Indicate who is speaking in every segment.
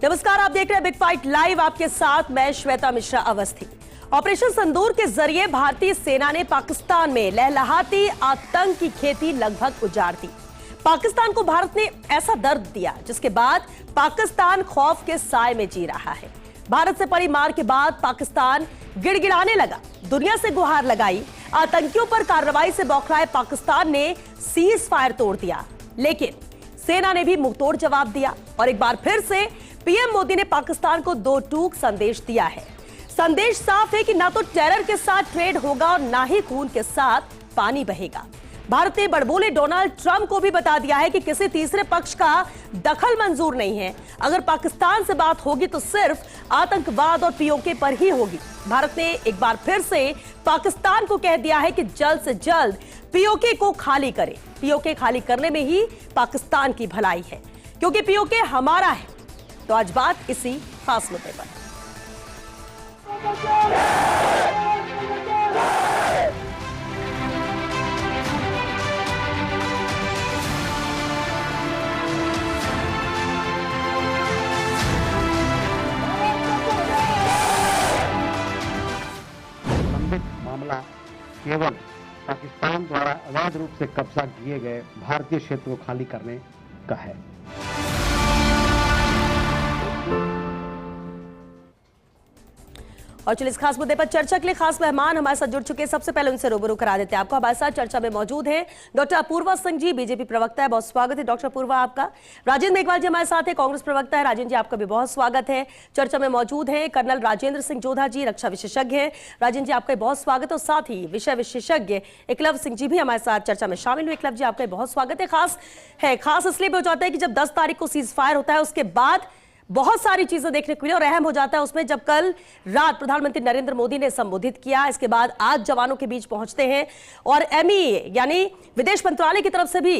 Speaker 1: नमस्कार, आप देख रहे हैं बिग फाइट लाइव। आपके साथ मैं श्वेता मिश्रा अवस्थी। ऑपरेशन संदूर के जरिए भारतीय सेना ने पाकिस्तान में लहलहाती आतंक की खेती लगभग उजाड़ दी। पाकिस्तान को भारत ने ऐसा दर्द दिया जिसके बाद पाकिस्तान खौफ के साए में जी रहा है। भारत से पड़ी मार के बाद पाकिस्तान गिड़गिड़ाने लगा, दुनिया से गुहार लगाई। आतंकियों पर कार्रवाई से बौखलाए पाकिस्तान ने सीज फायर तोड़ दिया, लेकिन सेना ने भी मुंहतोड़ जवाब दिया और एक बार फिर से पीएम मोदी ने पाकिस्तान को दो टूक संदेश दिया है। संदेश साफ है कि ना तो टेरर के साथ ट्रेड होगा और ना ही खून के साथ पानी बहेगा। भारत ने बड़बोले डोनाल्ड ट्रंप को भी बता दिया है कि किसी तीसरे पक्ष का दखल मंजूर नहीं है। अगर पाकिस्तान से बात होगी तो सिर्फ आतंकवाद और पीओके पर ही होगी। भारत ने एक बार फिर से पाकिस्तान को कह दिया है कि जल्द से जल्द पीओके को खाली करे। पीओके खाली करने में ही पाकिस्तान की भलाई है, क्योंकि पीओके हमारा है। तो आज बात इसी खास मुद्दे पर।
Speaker 2: मामला केवल पाकिस्तान द्वारा अवैध रूप से कब्जा किए गए भारतीय क्षेत्र को खाली करने का है।
Speaker 1: और चलिए इस खास मुद्दे पर चर्चा के लिए खास मेहमान हमारे साथ जुड़ चुके हैं। सबसे पहले उनसे रूबरू करा देते हैं आपको। हमारे साथ चर्चा में मौजूद हैं डॉक्टर अपूर्वा सिंह जी, बीजेपी प्रवक्ता है। बहुत स्वागत है डॉक्टर अपूर्वा आपका। राजेंद्र मेघवाल जी हमारे साथ है, कांग्रेस प्रवक्ता है। राजेंद्र जी आपका भी बहुत स्वागत है। चर्चा में मौजूद है कर्नल राजेंद्र सिंह जोधा जी, रक्षा विशेषज्ञ है। राजेंद्र जी आपका बहुत स्वागत है। और साथ ही विषय विशेषज्ञ एकलव्य सिंह जी भी हमारे साथ चर्चा में शामिल हुए। एकलव्य जी आपका बहुत स्वागत है। खास इसलिए भी हो जाता है कि जब 10 तारीख को सीज फायर होता है उसके बाद बहुत सारी चीजें देखने को मिली और अहम हो जाता है उसमें जब कल रात प्रधानमंत्री नरेंद्र मोदी ने संबोधित किया। इसके बाद आज जवानों के बीच पहुंचते हैं और एमईए यानी विदेश मंत्रालय की तरफ से भी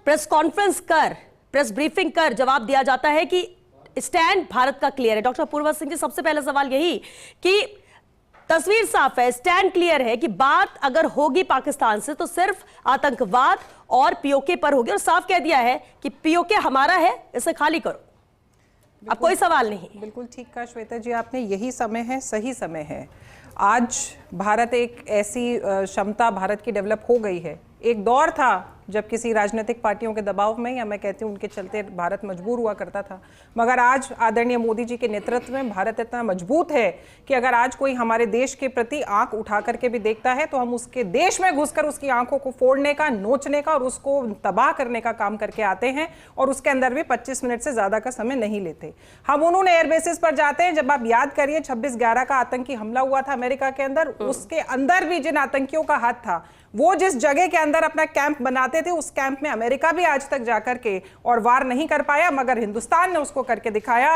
Speaker 1: प्रेस कॉन्फ्रेंस कर, प्रेस ब्रीफिंग कर जवाब दिया जाता है कि स्टैंड भारत का क्लियर है। डॉक्टर अपूर्वा सिंह जी, सबसे पहला सवाल यही कि तस्वीर साफ है, स्टैंड क्लियर है कि बात अगर होगी पाकिस्तान से तो सिर्फ आतंकवाद और पीओके पर होगी और साफ कह दिया है कि पीओके हमारा है, इसे खाली करो। अब कोई सवाल नहीं।
Speaker 3: बिल्कुल ठीक कहा श्वेता जी आपने, यही समय है, सही समय है। आज भारत एक ऐसी क्षमता भारत की डेवलप हो गई है। एक दौर था जब किसी राजनीतिक पार्टियों के दबाव में या मैं कहती हूँ उनके चलते भारत मजबूर हुआ करता था, मगर आज आदरणीय मोदी जी के नेतृत्व में भारत इतना मजबूत है कि अगर आज कोई हमारे देश के प्रति आंख उठा करके भी देखता है तो हम उसके देश में घुसकर उसकी आंखों को फोड़ने का, नोचने का और उसको तबाह करने का काम करके आते हैं। और उसके अंदर भी 25 मिनट से ज्यादा का समय नहीं लेते। हम उन्होंने एयरबेसिस पर जाते हैं। जब आप याद करिए 26/11 का आतंकी हमला हुआ था अमेरिका के अंदर, उसके अंदर भी जिन आतंकियों का हाथ था, वो जिस जगह के अंदर अपना कैंप बनाते थे उस कैंप में अमेरिका भी आज तक जाकर के और वार नहीं कर पाया, मगर हिंदुस्तान ने उसको करके दिखाया।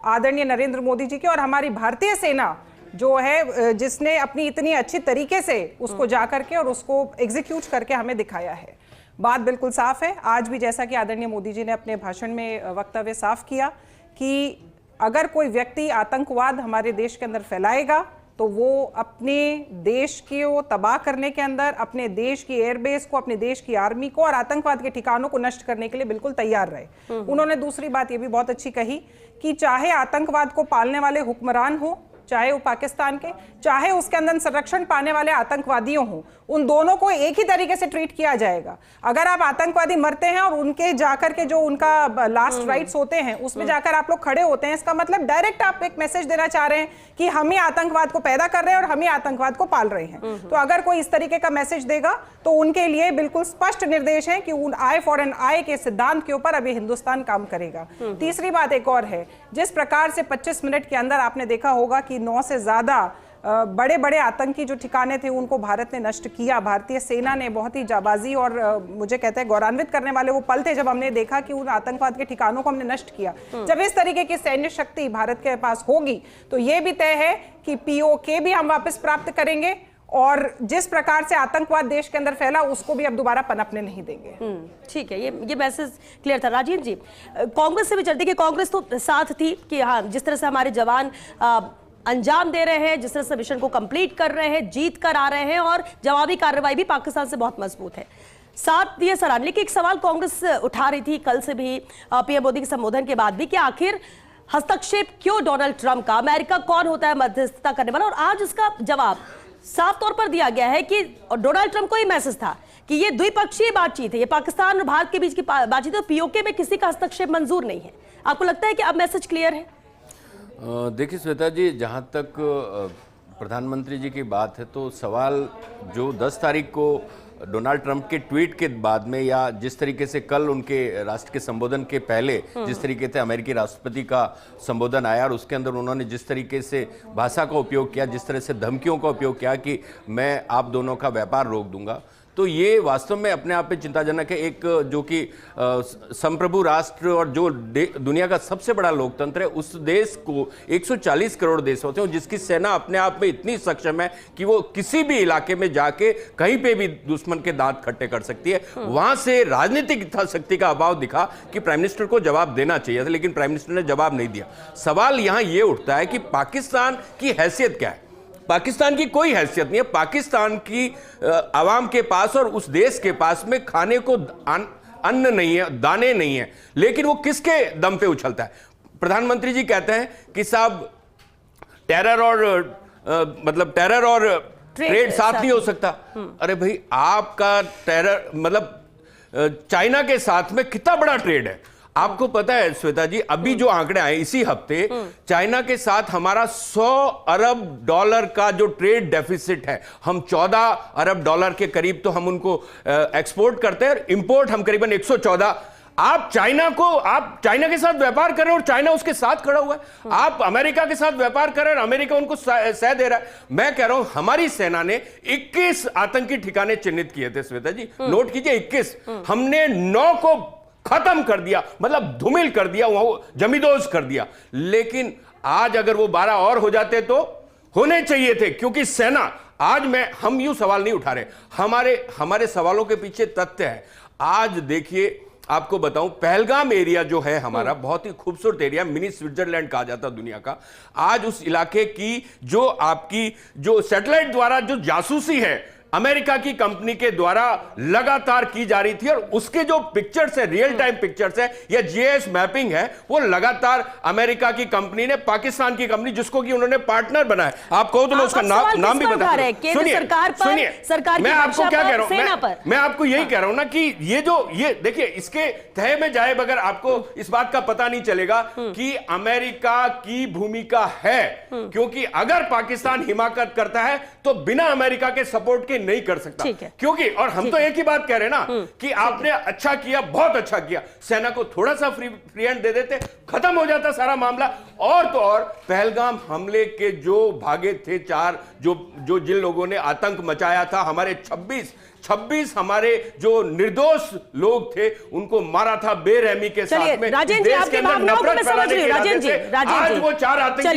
Speaker 3: आदरणीय नरेंद्र मोदी जी की और हमारी भारतीय सेना जो है, जिसने अपनी इतनी अच्छी तरीके से उसको जाकर के और उसको एग्जीक्यूट करके हमें दिखाया है। बात बिल्कुल साफ है। आज भी जैसा कि आदरणीय मोदी जी ने अपने भाषण में वक्तव्य साफ किया कि अगर कोई व्यक्ति आतंकवाद हमारे देश के अंदर फैलाएगा तो वो अपने देश को तबाह करने के अंदर, अपने देश की एयरबेस को, अपने देश की आर्मी को और आतंकवाद के ठिकानों को नष्ट करने के लिए बिल्कुल तैयार रहे। उन्होंने दूसरी बात ये भी बहुत अच्छी कही कि चाहे आतंकवाद को पालने वाले हुक्मरान हो, चाहे वो पाकिस्तान के, चाहे उसके अंदर संरक्षण पाने वाले आतंकवादियों हों, उन दोनों को एक ही तरीके से ट्रीट किया जाएगा। अगर आप आतंकवादी मरते हैं और उनके जाकर के जो उनका लास्ट राइट्स होते हैं उसमें जाकर आप लोग खड़े होते हैं, इसका मतलब डायरेक्ट आप एक मैसेज देना चाह रहे हैं कि हम ही आतंकवाद को पैदा कर रहे हैं और हम ही आतंकवाद को पाल रहे हैं। तो अगर कोई इस तरीके का मैसेज देगा तो उनके लिए बिल्कुल स्पष्ट निर्देश है कि उन आई फॉर एन आई के सिद्धांत के ऊपर अभी हिंदुस्तान काम करेगा। तीसरी बात एक और है, जिस प्रकार से 25 मिनट के अंदर आपने देखा होगा कि 9 से ज्यादा बड़े बड़े आतंकी जो ठिकाने थे उनको भारत ने नष्ट किया। भारतीय सेना ने बहुत ही जाबाजी और मुझे कहते हैं गौरवान्वित करने वाले वो पल थे जब हमने देखा कि उन आतंकवाद के ठिकानों को हमने नष्ट किया। जब इस तरीके की सैन्य शक्ति भारत के पास होगी तो ये भी तय है कि पीओके भी हम वापस प्राप्त करेंगे और जिस प्रकार से आतंकवाद देश के अंदर फैला उसको भी अब दोबारा पनपने नहीं देंगे।
Speaker 1: ठीक है, ये मैसेज क्लियर था। राजीव जी, कांग्रेस से भी चलती कि कांग्रेस तो साथ थी कि हाँ, जिस तरह से हमारे जवान अंजाम दे रहे हैं, जिस तरह से मिशन को कंप्लीट कर रहे हैं, जीत कर आ रहे हैं और जवाबी कार्रवाई भी पाकिस्तान से बहुत मजबूत है। साथ दिए सराहनीय। लेकिन एक सवाल कांग्रेस उठा रही थी कल से भी पीएम मोदी के संबोधन के बाद भी कि आखिर हस्तक्षेप क्यों डोनाल्ड ट्रंप का, अमेरिका कौन होता है मध्यस्थता करने वाला, और आज इसका जवाब साफ तौर पर दिया गया है कि डोनाल्ड ट्रंप को ही मैसेज था कि ये द्विपक्षीय बातचीत है, ये पाकिस्तान और भारत के बीच की बातचीत है, पीओके में किसी का हस्तक्षेप मंजूर नहीं है। आपको लगता है कि अब मैसेज क्लियर है?
Speaker 4: देखिए श्वेता जी, जहाँ तक प्रधानमंत्री जी की बात है तो सवाल जो 10 तारीख को डोनाल्ड ट्रंप के ट्वीट के बाद में, या जिस तरीके से कल उनके राष्ट्र के संबोधन के पहले जिस तरीके से अमेरिकी राष्ट्रपति का संबोधन आया और उसके अंदर उन्होंने जिस तरीके से भाषा का उपयोग किया, जिस तरह से धमकियों का उपयोग किया कि मैं आप दोनों का व्यापार रोक दूंगा, तो ये वास्तव में अपने आप में चिंताजनक है। एक जो कि संप्रभु राष्ट्र और जो दुनिया का सबसे बड़ा लोकतंत्र है, उस देश को 140 करोड़ देश होते हैं जिसकी सेना अपने आप में इतनी सक्षम है कि वो किसी भी इलाके में जाके कहीं पे भी दुश्मन के दांत खट्टे कर सकती है। वहां से राजनीतिक शक्ति का अभाव दिखा कि प्राइम मिनिस्टर को जवाब देना चाहिए था, लेकिन प्राइम मिनिस्टर ने जवाब नहीं दिया। सवाल यहां ये उठता है कि पाकिस्तान की हैसियत क्या है? पाकिस्तान की कोई हैसियत नहीं है। पाकिस्तान की आवाम के पास और उस देश के पास में खाने को अन्न नहीं है, दाने नहीं है, लेकिन वो किसके दम पे उछलता है? प्रधानमंत्री जी कहते हैं कि साहब टेरर और ट्रेड साथ नहीं हो सकता। अरे भाई, आपका टेरर मतलब चाइना के साथ में कितना बड़ा ट्रेड है आपको पता है श्वेता जी? अभी जो आंकड़े आए इसी हफ्ते, चाइना के साथ हमारा 100 अरब डॉलर का जो ट्रेड डेफिसिट है, हम 14 अरब डॉलर के करीब तो हम उनको एक्सपोर्ट करते हैं, इंपोर्ट हम करीबन 114। आप चाइना के साथ व्यापार कर रहे हो और चाइना उसके साथ खड़ा हुआ है। आप अमेरिका के साथ व्यापार कर रहे हैं और अमेरिका उनको सह दे रहा है। मैं कह रहा हूं हमारी सेना ने 21 आतंकी ठिकाने चिन्हित किए थे श्वेता जी, नोट कीजिए 21। हमने 9 को खत्म कर दिया, मतलब धूमिल कर दिया, वहां जमींदोज कर दिया। लेकिन आज अगर वो 12 और हो जाते तो होने चाहिए थे, क्योंकि सेना हम यूं सवाल नहीं उठा रहे, हमारे सवालों के पीछे तथ्य है। आज देखिए, आपको बताऊं, पहलगाम एरिया जो है हमारा बहुत ही खूबसूरत एरिया, मिनी स्विट्जरलैंड कहा जाता है दुनिया का। आज उस इलाके की जो सैटेलाइट द्वारा जो जासूसी है अमेरिका की कंपनी के द्वारा लगातार की जा रही थी, और उसके जो पिक्चर्स है, रियल टाइम पिक्चर्स है या जीआईएस मैपिंग है, वो लगातार अमेरिका की कंपनी ने पाकिस्तान की कंपनी जिसको कि उन्होंने पार्टनर बनाया, आप कहो तो मैं उसका नाम भी बता रहे हैं। सुनिए, मैं आपको क्या कह रहा हूं, मैं आपको यही कह रहा हूं ना कि ये देखिए, इसके तह में जाए बगैर आपको इस बात का पता नहीं चलेगा कि अमेरिका की भूमिका है, क्योंकि अगर पाकिस्तान हिमाकत करता है तो बिना अमेरिका के सपोर्ट के नहीं कर सकता। क्योंकि और हम तो एक ही बात कह रहे हैं ना कि आपने अच्छा किया, बहुत अच्छा किया, सेना को थोड़ा सा फ्री हैंड दे देते, खत्म हो जाता सारा मामला। और तो और पहलगाम हमले के जो भागे थे 4, जो जिन लोगों ने आतंक मचाया था, हमारे 26 हमारे जो निर्दोष लोग थे उनको मारा था बेरहमी के साथ में।
Speaker 1: राजेंद्र जी, आपकी भावनाओं को मैं समझ रही हूं। राजेंद्र जी,
Speaker 4: आज वो 4 आतंकी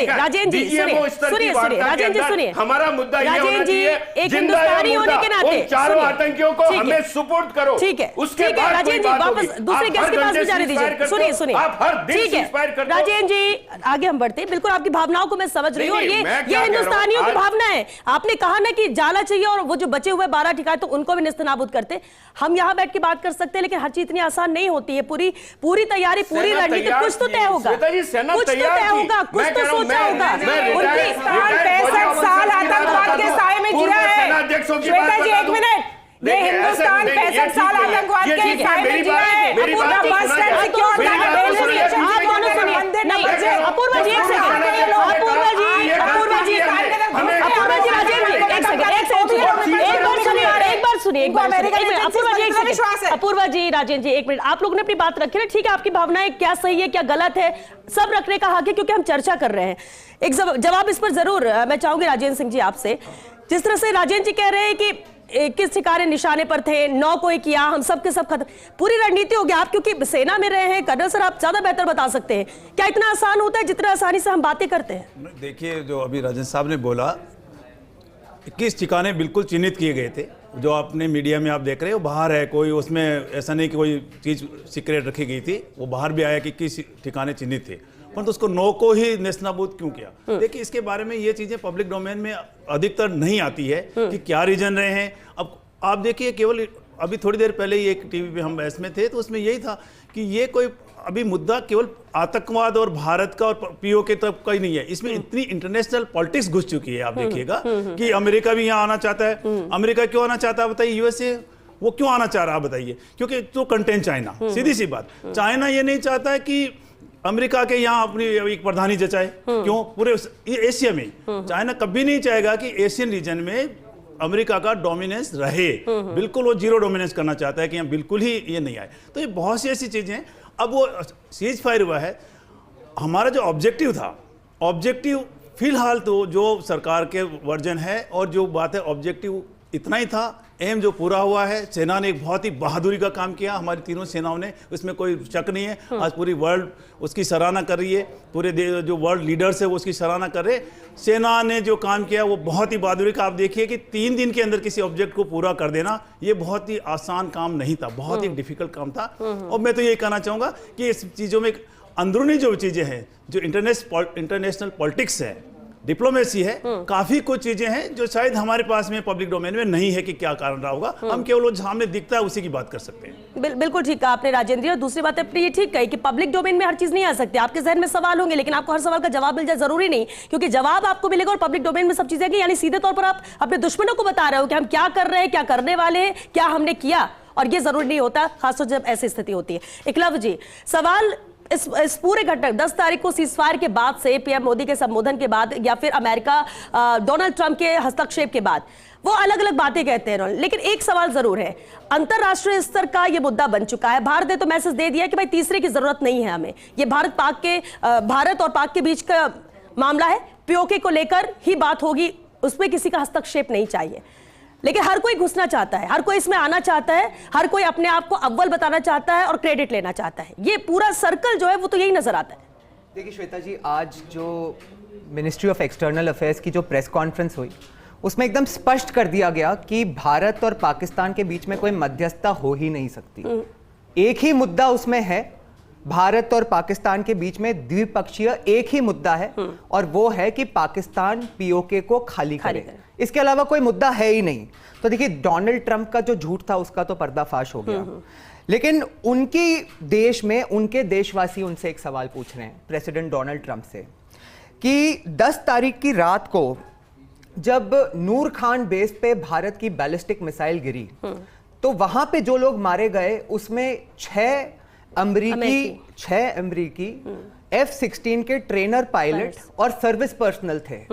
Speaker 1: सुनिए,
Speaker 4: हमारा मुद्दा ये होना चाहिए,
Speaker 1: एक हिंदुस्तानी होने के नाते
Speaker 4: चारों आतंकियों को हमें सपोर्ट करो।
Speaker 1: ठीक है,
Speaker 4: उसके बाद
Speaker 1: राजेंद्र जी वापस दूसरे गेस्ट के पास भी जाने दीजिए। सुनिए,
Speaker 4: आप हर दिन इंस्पायर करते हो।
Speaker 1: राजेंद्र जी, आगे हम बढ़ते हैं। बिल्कुल आपकी भावनाओं को मैं समझ रही हूँ, और ये हिंदुस्तानियों की भावना है। आपने कहा ना कि जाला चाहिए और वो जो बचे हुए 12 ठिकाने तो उनको निस्तनाबूद करते। हम यहां बैठ के बात कर सकते हैं, लेकिन हर चीज इतनी आसान नहीं होती है। पूरी तैयारी, पूरी रणनीति, कुछ तो तय होगा, कुछ तो तय होगा, कुछ तो सोचा होगा।
Speaker 3: 65 साल आतंकवाद के साए में जिया है। श्वेता जी, एक मिनट, ये हिंदुस्तान 65 साल आतंकवाद के साए में जिया है। पूरा बस स्टैंड सिक्योर था, आप दोनों सुनिए। नहीं, अपूर्वा जी, एक सेकंड, अपूर्वा जी, राजेंद्र जी, अपूर्वा जी, राजेंद्र जी, एक मिनट। आप लोगों ने अपनी बात रखी ना, ठीक है, आपकी भावनाएं क्या सही है क्या गलत है, सब रखने का हक है, क्योंकि हम चर्चा कर रहे हैं। एक जवाब इस पर जरूर मैं चाहूंगी राजेंद्र सिंह जी आपसे। जिस तरह से राजेंद्र जी कह रहे हैं कि किस ठिकाने निशाने पर थे, 9 को ही किया, हम सब के सब खत्म, पूरी रणनीति हो गया। आप क्योंकि सेना में रहे हैं, कर्नल सर, आप ज्यादा बेहतर बता सकते हैं। क्या इतना आसान होता है जितना आसानी से हम बातें करते हैं?
Speaker 5: देखिए, जो अभी राजेंद्र साहब ने बोला, 21 ठिकाने बिल्कुल चिन्हित किए गए थे। जो आपने मीडिया में आप देख रहे हो, बाहर है, कोई उसमें ऐसा नहीं कि कोई चीज़ सीक्रेट रखी गई थी, वो बाहर भी आया कि 21 ठिकाने चिन्हित थे, परंतु उसको 9 को ही नेस्तनाबूद क्यों किया? देखिए, इसके बारे में ये चीज़ें पब्लिक डोमेन में अधिकतर नहीं आती है कि क्या रीजन रहे हैं। अब आप देखिए, केवल अभी थोड़ी देर पहले ही एक टीवी पे हम बहस में थे, तो उसमें यही था कि ये कोई अभी मुद्दा केवल आतंकवाद और भारत का और पीओके तक का ही नहीं है, इसमें इतनी इंटरनेशनल पॉलिटिक्स घुस चुकी है। आप देखिएगा कि अमेरिका भी यहाँ आना चाहता है। अमेरिका क्यों आना चाहता है बताइए? यूएसए वो क्यों आना चाह रहा है बताइए? क्योंकि तो कंटेंट चाइना, सीधी सी बात, चाइना ये नहीं चाहता है कि अमेरिका के यहाँ अपनी एक प्रधानी जचाए। क्यों? पूरे एशिया में चाइना कभी नहीं चाहेगा कि एशियन रीजन में अमेरिका का डोमिनेंस रहे। बिल्कुल वो जीरो डोमिनेंस करना चाहता है कि यहाँ बिल्कुल ही ये नहीं आए। तो ये बहुत सी ऐसी चीजें हैं। अब वो सीज फायर हुआ है, हमारा जो ऑब्जेक्टिव था, ऑब्जेक्टिव फिलहाल तो जो सरकार के वर्जन है और जो बात है ऑब्जेक्टिव इतना ही था। एम जो पूरा हुआ है, सेना ने एक बहुत ही बहादुरी का काम किया, हमारी तीनों सेनाओं ने, उसमें कोई शक नहीं है। आज पूरी वर्ल्ड उसकी सराहना कर रही है, पूरे जो वर्ल्ड लीडर्स है वो उसकी सराहना कर रहे। सेना ने जो काम किया वो बहुत ही बहादुरी का। आप देखिए कि 3 दिन के अंदर किसी ऑब्जेक्ट को पूरा कर देना ये बहुत ही आसान काम नहीं था, बहुत ही डिफिकल्ट काम था। और मैं तो यही कहना चाहूँगा कि इस चीज़ों में अंदरूनी जो चीज़ें हैं, जो इंटरनेशनल पॉलिटिक्स है, डिप्लोमेसी है, काफी कुछ चीजें हैं जो शायद हमारे पास में पब्लिक डोमेन में नहीं है कि क्या कारण रहा होगा। हम केवल वो सामने दिखता है उसी की बात कर सकते हैं।
Speaker 1: बिल्कुल ठीक कहा आपने राजेंद्र। और दूसरी बात अपनी ये ठीक कही कि पब्लिक डोमेन में हर चीज नहीं आ सकती। आपके जहन में सवाल होंगे लेकिन आपको हर सवाल का जवाब मिल जाए जरूरी नहीं, क्योंकि जवाब आपको मिलेगा और पब्लिक डोमेन में सब चीजें आएंगी। यानी सीधे तौर पर आप अपने दुश्मनों को बता रहे हो कि हम क्या कर रहे हैं, क्या करने वाले हैं, क्या हमने किया, और ये जरूरी नहीं होता, खासतौर जब ऐसी स्थिति होती है। एकलव्य जी, सवाल इस पूरे घटना 10 तारीख को सीजफायर के बाद से, पीएम मोदी के संबोधन के बाद, या फिर अमेरिका डोनाल्ड ट्रंप के हस्तक्षेप के बाद, वो अलग अलग बातें कहते हैं, लेकिन एक सवाल जरूर है, अंतरराष्ट्रीय स्तर का ये मुद्दा बन चुका है। भारत ने तो मैसेज दे दिया कि भाई तीसरे की जरूरत नहीं है हमें, ये भारत और पाक के बीच का मामला है, पीओके को लेकर ही बात होगी, उसमें किसी का हस्तक्षेप नहीं चाहिए। लेकिन हर कोई घुसना चाहता है, हर कोई इसमें आना चाहता है, हर कोई अपने आप को अव्वल बताना चाहता है और क्रेडिट लेना चाहता है। ये पूरा सर्कल जो है वो तो यही नजर आता है।
Speaker 6: देखिए श्वेता जी, आज जो मिनिस्ट्री ऑफ एक्सटर्नल अफेयर्स की जो प्रेस कॉन्फ्रेंस हुई उसमें एकदम स्पष्ट कर दिया गया कि भारत और पाकिस्तान के बीच में कोई मध्यस्थता हो ही नहीं सकती। एक ही मुद्दा उसमें है, भारत और पाकिस्तान के बीच में द्विपक्षीय एक ही मुद्दा है, और वो है कि पाकिस्तान पीओके को खाली करे। इसके अलावा कोई मुद्दा है ही नहीं। तो देखिए, डोनाल्ड ट्रंप का जो झूठ था उसका तो पर्दाफाश हो गया, लेकिन उनकी देश में उनके देशवासी उनसे एक सवाल पूछ रहे हैं, प्रेसिडेंट डोनाल्ड ट्रंप से, कि 10 तारीख की रात को जब नूर खान बेस पे भारत की बैलिस्टिक मिसाइल गिरी, तो वहां पे जो लोग मारे गए उसमें 6 अमेरिकी F-16 के ट्रेनर पायलट और सर्विस पर्सनल थे।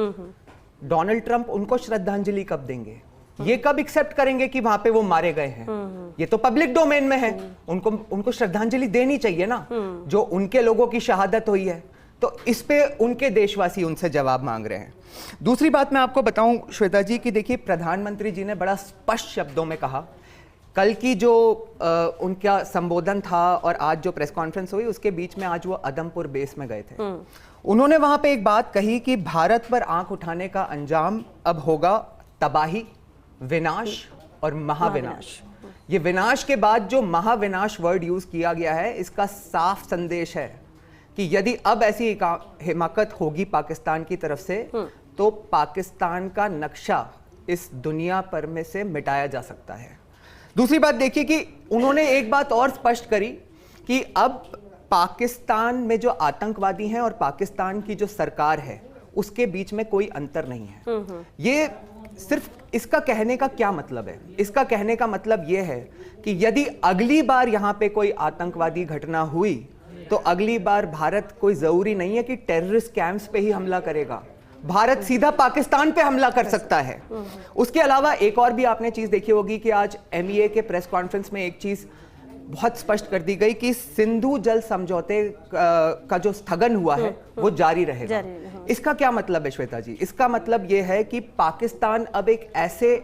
Speaker 6: डोनाल्ड ट्रंप उनको श्रद्धांजलि कब देंगे? ये कब एक्सेप्ट करेंगे कि वहां पे वो मारे गए हैं? ये तो पब्लिक डोमेन में है, उनको श्रद्धांजलि देनी चाहिए ना, जो उनके लोगों की शहादत हुई है। तो इस पे उनके देशवासी उनसे जवाब मांग रहे हैं। दूसरी बात मैं आपको बताऊं श्वेता जी कि देखिए, प्रधानमंत्री जी ने बड़ा स्पष्ट शब्दों में कहा, कल की जो उनका संबोधन था और आज जो प्रेस कॉन्फ्रेंस हुई उसके बीच में आज वो अदमपुर बेस में गए थे। उन्होंने वहां पे एक बात कही कि भारत पर आंख उठाने का अंजाम अब होगा तबाही, विनाश और महाविनाश। ये विनाश के बाद जो महाविनाश वर्ड यूज किया गया है, इसका साफ संदेश है कि यदि अब ऐसी हिमाकत होगी पाकिस्तान की तरफ से, तो पाकिस्तान का नक्शा इस दुनिया पर में से मिटाया जा सकता है। दूसरी बात देखिए कि उन्होंने एक बात और स्पष्ट करी कि अब पाकिस्तान में जो आतंकवादी हैं और पाकिस्तान की जो सरकार है उसके बीच में कोई अंतर नहीं है। ये सिर्फ, इसका कहने का क्या मतलब है? इसका कहने का मतलब यह है कि यदि अगली बार यहां पे कोई आतंकवादी घटना हुई तो अगली बार भारत, कोई जरूरी नहीं है कि टेररिस्ट कैंप्स पे ही हमला करेगा, भारत सीधा पाकिस्तान पे हमला कर सकता है। उसके अलावा एक और भी आपने चीज देखी होगी कि आज MEA के प्रेस कॉन्फ्रेंस में एक चीज बहुत स्पष्ट कर दी गई कि सिंधु जल समझौते का जो स्थगन हुआ है वो जारी रहेगा। इसका क्या मतलब है श्वेता जी? इसका मतलब यह है कि पाकिस्तान अब एक ऐसे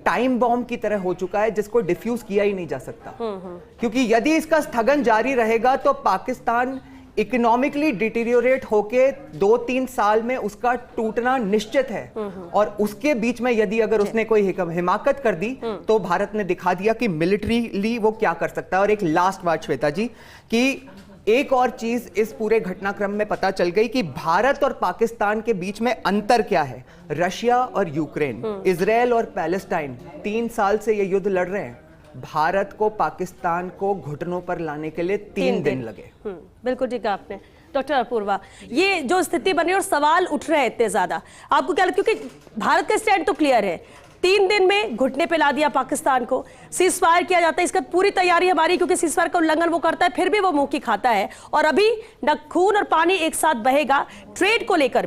Speaker 6: टाइम बॉम्ब की तरह हो चुका है जिसको डिफ्यूज किया ही नहीं जा सकता, क्योंकि यदि इसका स्थगन जारी रहेगा तो पाकिस्तान इकोनॉमिकली डिटीरियोरेट होके 2-3 साल में उसका टूटना निश्चित है। और उसके बीच में यदि अगर उसने कोई हिमाकत कर दी तो भारत ने दिखा दिया कि मिलिट्रीली वो क्या कर सकता है। और एक लास्ट बात श्वेता जी, कि एक और चीज इस पूरे घटनाक्रम में पता चल गई कि भारत और पाकिस्तान के बीच में अंतर क्या है। रशिया और यूक्रेन, इजराइल और पैलेस्टाइन 3 साल से ये युद्ध लड़ रहे हैं। भारत को पाकिस्तान को घुटनों पर लाने के लिए 3 दिन लगे।
Speaker 1: बिल्कुल ठीक है आपने। डॉक्टर अपूर्वा, ये जो स्थिति बनी और सवाल उठ रहे हैं इतने ज्यादा, आपको क्या लगता है? क्योंकि भारत का स्टैंड तो क्लियर है, 3 दिन में घुटने पे ला दिया पाकिस्तान को, सीज फायर किया जाता है, इसका पूरी तैयारी हमारी, क्योंकि सीज फायर का उल्लंघन वो करता है फिर भी वो मुंह की खाता है। और अभी न खून और पानी एक साथ बहेगा। ट्रेड को लेकर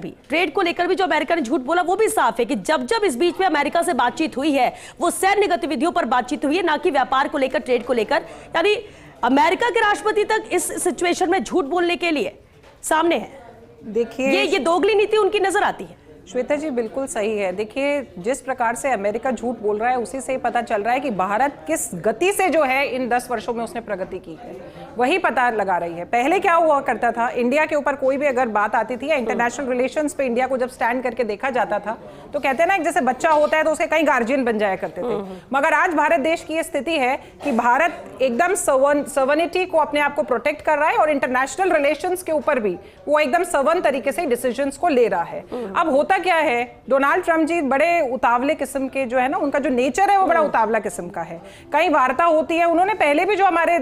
Speaker 1: भी जो अमेरिका ने झूठ बोला वो भी साफ है कि जब जब इस बीच में अमेरिका से बातचीत हुई है वो सैन्य गतिविधियों पर बातचीत हुई है, ना कि व्यापार को लेकर, ट्रेड को लेकर। यानी अमेरिका के राष्ट्रपति तक इस सिचुएशन में झूठ बोलने के लिए सामने है।
Speaker 3: देखिए,
Speaker 1: ये दोगली नीति उनकी नजर आती है।
Speaker 3: श्वेता जी बिल्कुल सही है। देखिए, जिस प्रकार से अमेरिका झूठ बोल रहा है उसी से पता चल रहा है कि भारत किस गति से जो है इन 10 वर्षों में उसने प्रगति की है, वही पता लगा रही है। पहले क्या हुआ करता था, इंडिया के ऊपर कोई भी अगर बात आती थी या इंटरनेशनल रिलेशंस पे इंडिया को जब स्टैंड करके देखा जाता था तो कहते हैं ना, जैसे बच्चा होता है तो उसके कई गार्जियन बन जाया करते थे। मगर आज भारत देश की ये स्थिति है कि भारत एकदम सवर्निटी को, अपने आप को प्रोटेक्ट कर रहा है और इंटरनेशनल रिलेशंस के ऊपर भी वो एकदम सवर्न तरीके से डिसीजंस को ले रहा है। अब होता क्या है, डोनाल्ड ट्रंप जी बड़े उतावले किस्म के जो है ना, उनका जो नेचर है वो बड़ा उतावला किस्म का है। कई वार्ता होती है, उन्होंने पहले भी जो हमारे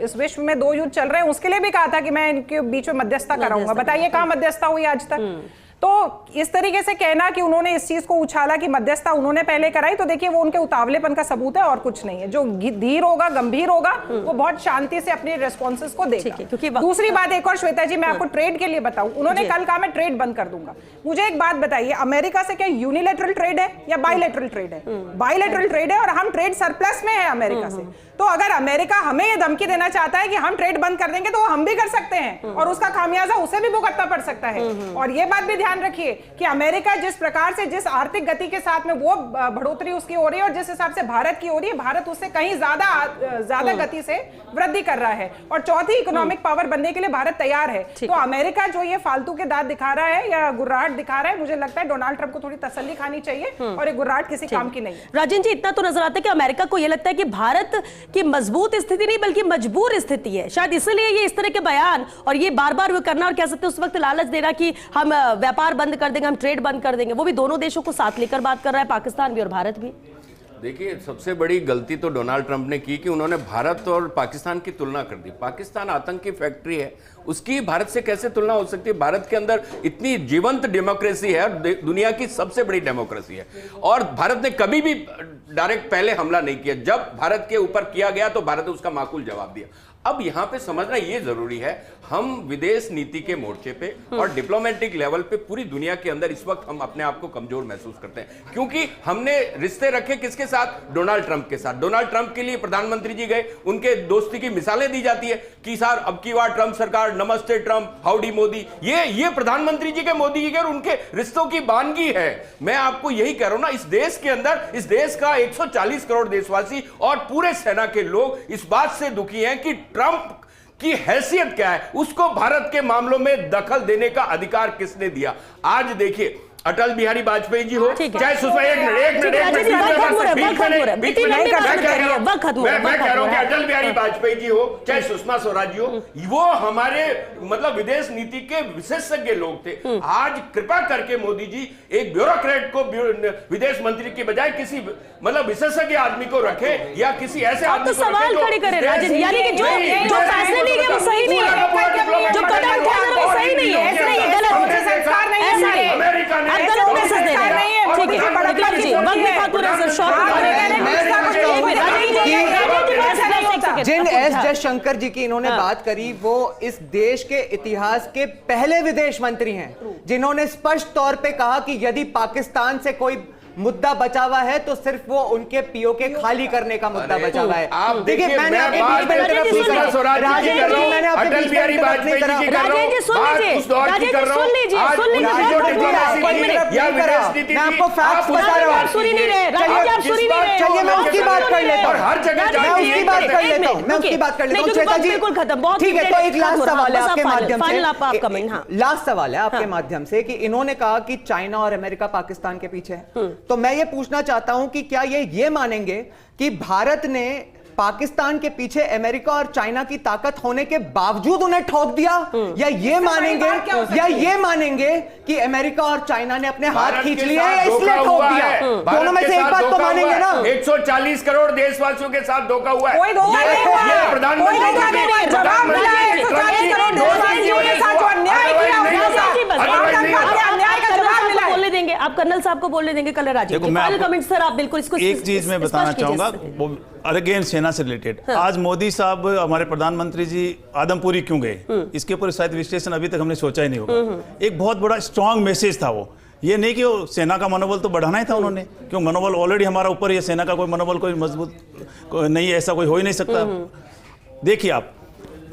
Speaker 3: इस विश्व में 2 युद्ध चल रहे हैं उसके लिए भी कहा था कि मैं इनके बीच में मध्यस्थता कराऊंगा। बताइए कहां मध्यस्थता हुई आज तक? तो इस तरीके से कहना कि उन्होंने इस चीज को उछाला कि मध्यस्थता उन्होंने पहले कराई, तो देखिए वो उनके उतावलेपन का सबूत है और कुछ नहीं है। जो धीर होगा, गंभीर होगा, वो बहुत शांति से अपने रेस्पॉन्सेस को देगा। दूसरी बात एक और श्वेता जी, मैं आपको ट्रेड के लिए बताऊं, उन्होंने कल कहा मैं ट्रेड बंद कर दूंगा। मुझे एक बात बताइए, अमेरिका से क्या यूनिलैटरल ट्रेड है या बायलैटरल ट्रेड है? बायलैटरल ट्रेड है और हम ट्रेड सरप्लस में है अमेरिका से। तो अगर अमेरिका हमें ये धमकी देना चाहता है कि हम ट्रेड बंद कर देंगे तो हम भी कर सकते हैं और उसका खामियाजा उसे भी भुगतना पड़ सकता है। और ये बात भी ध्यान रखिए कि अमेरिका जिस प्रकार से, जिस आर्थिक गति के साथ में वो बढ़ोतरी उसकी हो रही है और जिस हिसाब से भारत की हो रही है, भारत उससे कहीं ज्यादा गति से वृद्धि कर रहा है और चौथी इकोनॉमिक पावर बनने के लिए भारत तैयार है। तो अमेरिका जो ये फालतू के दांत दिखा रहा है या गुर्राहट दिखा रहा है, मुझे लगता है डोनाल्ड ट्रंप को थोड़ी तसल्ली खानी चाहिए और ये गुर्राहट किसी काम की नहीं है।
Speaker 1: राजन जी, इतना तो नजर आता है कि अमेरिका को यह लगता है कि भारत की मजबूत स्थिति नहीं बल्कि मजबूर स्थिति है, शायद इसलिए ये इस तरह के बयान और ये बार बार वो करना और कह सकते हैं उस वक्त लालच देना कि हम व्यापार बंद कर देंगे, हम ट्रेड बंद कर देंगे। वो भी दोनों देशों को साथ लेकर बात कर रहा है, पाकिस्तान भी और भारत भी।
Speaker 4: देखिए, सबसे बड़ी गलती तो डोनाल्ड ट्रंप ने की कि उन्होंने भारत और पाकिस्तान की तुलना कर दी। पाकिस्तान आतंकी फैक्ट्री है, उसकी भारत से कैसे तुलना हो सकती है? भारत के अंदर इतनी जीवंत डेमोक्रेसी है और दुनिया की सबसे बड़ी डेमोक्रेसी है और भारत ने कभी भी डायरेक्ट पहले हमला नहीं किया। जब भारत के ऊपर किया गया तो भारत ने उसका माकूल जवाब दिया। अब यहां पे समझना यह जरूरी है, हम विदेश नीति के मोर्चे पे और डिप्लोमेटिक लेवल पे पूरी दुनिया के अंदर इस वक्त हम अपने आप को कमजोर महसूस करते हैं, क्योंकि हमने रिश्ते रखे किसके साथ? डोनाल्ड ट्रंप के साथ। डोनाल्ड ट्रंप के लिए प्रधानमंत्री जी गए, उनके दोस्ती की मिसालें दी जाती है कि सर अब की बार ट्रंप सरकार, नमस्ते ट्रंप, हाउडी मोदी। ये प्रधानमंत्री जी के, मोदी जी के और उनके रिश्तों की बानगी है। मैं आपको यही कह रहा हूं ना, इस देश के अंदर, इस देश का 140 करोड़ देशवासी और पूरे सेना के लोग इस बात से दुखी हैं कि ट्रंप की हैसियत क्या है, उसको भारत के मामलों में दखल देने का अधिकार किसने दिया। आज देखिए, अटल बिहारी वाजपेयी जी हो, चाहे सुषमा, एक मिनट मैं कह रहा हूं कि अटल बिहारी वाजपेयी जी हो, चाहे सुषमा स्वराज जी हो, वो हमारे मतलब विदेश नीति के विशेषज्ञ लोग थे। आज कृपा करके मोदी जी एक ब्यूरोक्रेट को विदेश मंत्री की बजाय किसी मतलब विशेषज्ञ आदमी को रखे या किसी ऐसे आदमी को
Speaker 1: सवाल खड़े करें राजन, यानी कि जो फैसले लिए गए वो सही नहीं है, जो कदम उठाया जा रहा है वो सही नहीं है, ऐसा नहीं है, गलत है, संस्कार नहीं है सारे,
Speaker 4: अमेरिका ने
Speaker 1: गलत मैसेज दे रहे हैं। ठीक है, विक्रम जी, वक्त ठाकुर सर शॉर्ट
Speaker 6: जिन एस जयशंकर जी की इन्होंने बात करी, वो इस देश के इतिहास के पहले विदेश मंत्री हैं जिन्होंने स्पष्ट तौर पे कहा कि यदि पाकिस्तान से कोई मुद्दा बचा हुआ है तो सिर्फ वो उनके पीओके खाली करने का मुद्दा बचा हुआ है।
Speaker 4: आप देखिए, मैंने आपके अटल बिहारी वाजपेयी जी की कर रहा हूं, उस दौर की कर रहा हूं, आज उनकी जो डिप्लोमेसी या विदेश नीति,
Speaker 6: मैं आपको फैक्ट्स बता रहा हूं। चलिए मैं उसकी बात कर लेता हूं,
Speaker 4: हर जगह
Speaker 6: मैं उसकी बात कर लेता हूं, मैं उसकी बात कर लेता हूं। श्वेता जी ठीक है, तो एक लास्ट सवाल है आपके माध्यम से, लास्ट सवाल है आपके माध्यम से कि इन्होंने कहा कि चाइना और अमेरिका पाकिस्तान के पीछे है, तो मैं ये पूछना चाहता हूं कि क्या ये मानेंगे कि भारत ने पाकिस्तान के पीछे अमेरिका और चाइना की ताकत होने के बावजूद उन्हें ठोक दिया, या ये मानेंगे कि अमेरिका और चाइना ने अपने हाथ खींच लिए इसलिए ठोक दिया? दोनों में से एक बात तो मानेंगे ना।
Speaker 4: 140 करोड़ देशवासियों के साथ धोखा हुआ है।
Speaker 3: कोई धोखा नहीं हुआ है।
Speaker 4: प्रधानमंत्री
Speaker 3: कोई धोखा नहीं है। जवाब मिला है 140 करोड़ देशवासियों के साथ जो अन्याय किया
Speaker 1: बोलने देंगे आप, कर्नल साहब को बोलने देंगे कल राजीव जी। फाइनल कमेंट सर, आप बिल्कुल इसको
Speaker 5: एक चीज मैं बताना चाहूंगा, वो अगेन सेना से रिलेटेड। आज मोदी साहब हमारे प्रधानमंत्री जी आदमपुरी क्यों गए, इसके ऊपर शायद विश्लेषण अभी तक हमने सोचा ही नहीं होगा। एक बहुत बड़ा स्ट्रांग मैसेज था वो, ये नहीं कि वो सेना का मनोबल तो बढ़ाना ही था उन्होंने, क्यों मनोबल ऑलरेडी हमारा ऊपर, ये सेना का कोई मनोबल कोई मजबूत नहीं, ऐसा कोई हो ही नहीं सकता। देखिए आप,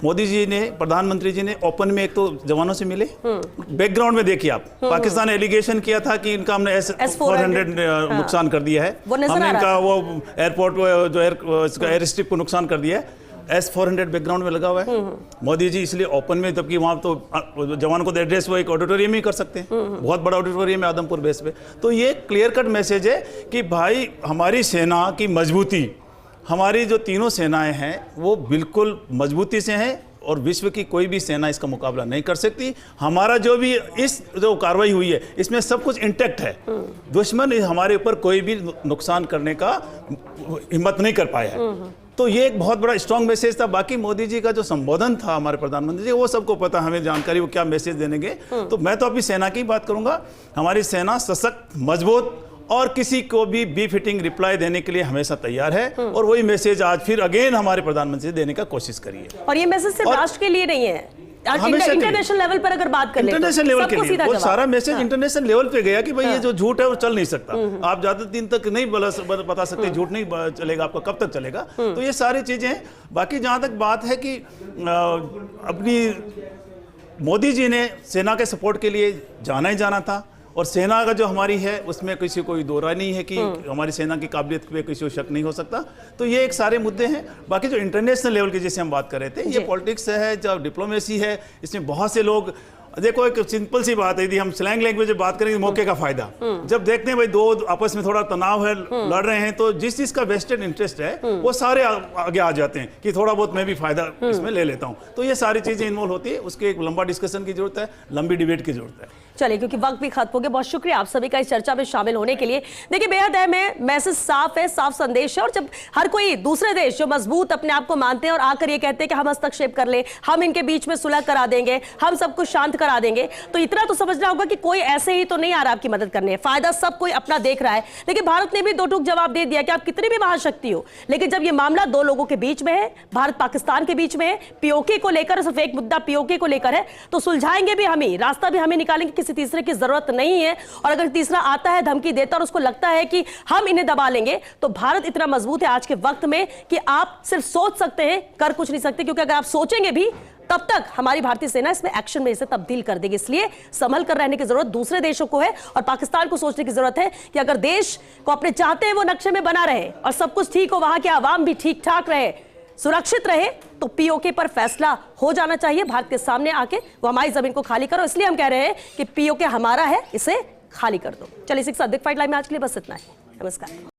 Speaker 5: मोदी जी ने, प्रधानमंत्री जी ने ओपन में एक तो जवानों से मिले, बैकग्राउंड में देखिए आप, पाकिस्तान एलिगेशन किया था कि इनका हमने S-400 नुकसान कर दिया है, हमने इनका वो एयरपोर्ट जो एयर स्ट्रिप को नुकसान कर दिया है। S-400 बैकग्राउंड में लगा हुआ है। मोदी जी इसलिए ओपन में, जबकि वहां तो जवान को एड्रेस वो एक ऑडिटोरियम ही कर सकते हैं, बहुत बड़ा ऑडिटोरियम है आदमपुर बेस पे। तो ये क्लियर कट मैसेज है कि भाई हमारी सेना की मजबूती, हमारी जो तीनों सेनाएं हैं वो बिल्कुल मजबूती से हैं और विश्व की कोई भी सेना इसका मुकाबला नहीं कर सकती। हमारा जो भी इस जो कार्रवाई हुई है इसमें सब कुछ इंटैक्ट है, दुश्मन हमारे ऊपर कोई भी नुकसान करने का हिम्मत नहीं कर पाया है। तो ये एक बहुत बड़ा स्ट्रांग मैसेज था। बाकी मोदी जी का जो संबोधन था हमारे प्रधानमंत्री जी, वो सबको पता, हमें जानकारी वो क्या मैसेज देंगे। तो मैं तो अपनी सेना की बात करूंगा, हमारी सेना सशक्त, मजबूत और किसी को भी फिटिंग रिप्लाई देने के लिए हमेशा तैयार है, और वही मैसेज आज फिर अगेन हमारे प्रधानमंत्री देने का कोशिश करिए।
Speaker 1: और ये मैसेज सिर्फ राष्ट्र के लिए नहीं है, इंटरनेशनल लेवल पर अगर बात करें,
Speaker 5: इंटरनेशनल लेवल के लिए वो सारा मैसेज इंटरनेशनल लेवल पे गया कि भाई ये जो झूठ है वो चल नहीं सकता। आप ज्यादा दिन तक नहीं बता सकते, झूठ नहीं चलेगा आपका, कब तक चलेगा। तो ये सारी चीजें हैं। बाकी जहां तक बात है कि अपनी मोदी जी ने सेना के सपोर्ट के लिए जाना ही जाना था, और सेना का जो हमारी है उसमें किसी कोई दो राय नहीं है कि हमारी सेना की काबिलियत पे किसी को शक नहीं हो सकता। तो ये एक सारे मुद्दे हैं। बाकी जो इंटरनेशनल लेवल की जैसे हम बात कर रहे थे, ये पॉलिटिक्स है, जो डिप्लोमेसी है, इसमें बहुत से लोग, देखो एक सिंपल सी बात है, यदि हम स्लैंग लैंग्वेज में बात करेंगे, मौके का फायदा, जब देखते हैं भाई दो आपस में थोड़ा तनाव है, लड़ रहे हैं, तो जिस चीज का वेस्टेड इंटरेस्ट है वो सारे आगे आ जाते हैं कि थोड़ा बहुत मैं भी फायदा इसमें ले लेता हूं। तो ये सारी चीजें इन्वॉल्व होती है, उसके एक लंबा डिस्कशन की जरूरत है, लंबी डिबेट की जरूरत है।
Speaker 1: चलिए, क्योंकि वक्त भी खत्म हो गया, बहुत शुक्रिया आप सभी का इस चर्चा में शामिल होने के लिए। देखिए, बेहद अहम है, मैसेज साफ है, साफ संदेश है। और जब हर कोई दूसरे देश जो मजबूत अपने आप को मानते हैं और आकर ये कहते हैं कि हम हस्तक्षेप कर ले, हम इनके बीच में सुलह करा देंगे, हम सब कुछ शांत करा देंगे, तो इतना तो समझना होगा कि कोई ऐसे ही तो नहीं आ रहा आपकी मदद करने, फायदा सब कोई अपना देख रहा है। लेकिन भारत ने भी दो टूक जवाब दे दिया कि आप कितनी भी महाशक्ति हो, लेकिन जब ये मामला दो लोगों के बीच में है, भारत पाकिस्तान के बीच में है, पीओके को लेकर, सिर्फ एक मुद्दा पीओके को लेकर है, तो सुलझाएंगे भी हम ही, रास्ता भी हमें निकालेंगे, किसी तीसरे की जरूरत नहीं है। और अगर तीसरा आता है, धमकी देता और उसको लगता है कि हम इन्हें दबा लेंगे, तो भारत इतना मजबूत है आज के वक्त में कि आप सिर्फ सोच सकते हैं, कर कुछ नहीं सकते, क्योंकि अगर आप सोचेंगे भी तब तक हमारी भारतीय सेना इसमें एक्शन में इसे तब्दील कर देगी। इसलिए संभल कर रहने की जरूरत दूसरे देशों को है, और पाकिस्तान को सोचने की जरूरत है कि अगर देश को अपने चाहते हैं वो नक्शे में बना रहे और सब कुछ ठीक हो, वहां के आवाम भी ठीक ठाक रहे, सुरक्षित रहे, तो पीओके पर फैसला हो जाना चाहिए भारत के सामने आके, वो हमारी जमीन को खाली करो। इसलिए हम कह रहे हैं कि पीओके हमारा है, इसे खाली कर दो। चलिए, 6 अधिक फाइट लाइव में आज के लिए बस इतना ही। नमस्कार।